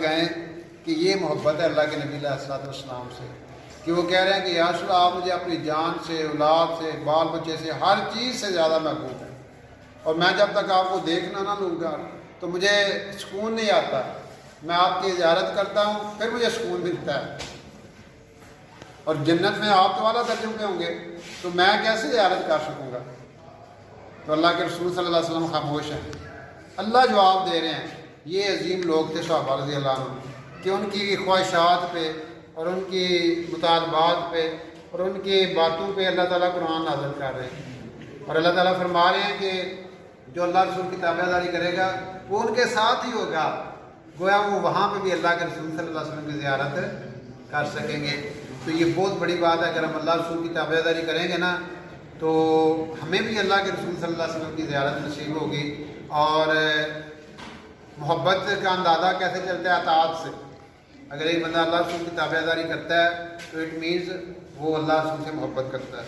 گئے کہ یہ محبت ہے اللہ کے نبی علیہ الصلوۃ والسلام سے، کہ وہ کہہ رہے ہیں کہ یا رسول اللہ، آپ مجھے اپنی جان سے، اولاد سے، بال بچے سے، ہر چیز سے زیادہ محبوب ہے، اور میں جب تک آپ کو دیکھنا نہ لوں گا تو مجھے سکون نہیں آتا، میں آپ کی زیارت کرتا ہوں پھر مجھے سکون ملتا ہے، اور جنت میں آپ تو اعلیٰ درجوں پہ ہوں گے تو میں کیسے زیارت کر سکوں گا؟ تو اللہ کے رسول صلی اللہ علیہ وسلم خاموش ہیں۔ اللہ جواب دے رہے ہیں، یہ عظیم لوگ تھے صحابہ رضی اللہ عنہ، کہ ان کی خواہشات پہ اور ان کی مطالبات پہ اور ان کی باتوں پہ اللہ تعالیٰ قرآن نازل کر رہے ہیں، اور اللہ تعالیٰ فرما رہے ہیں کہ جو اللہ رسول کی تابع داری کرے گا وہ ان کے ساتھ ہی ہوگا، گویا وہ وہاں پہ بھی اللہ کے رسول صلی اللہ علیہ وسلم کی زیارت کر سکیں گے۔ تو یہ بہت بڑی بات ہے، اگر ہم اللہ رسول کی تابع داری کریں گے نا تو ہمیں بھی اللہ کے رسول صلی اللہ علیہ وسلم کی زیارت نصیب ہوگی۔ اور محبت کا اندازہ کیسے چلتا ہے؟ اطاعت سے۔ اگر ایک بندہ اللہ رسول کی تابع داری کرتا ہے تو اٹ مینز وہ اللہ رسول سے محبت کرتا ہے۔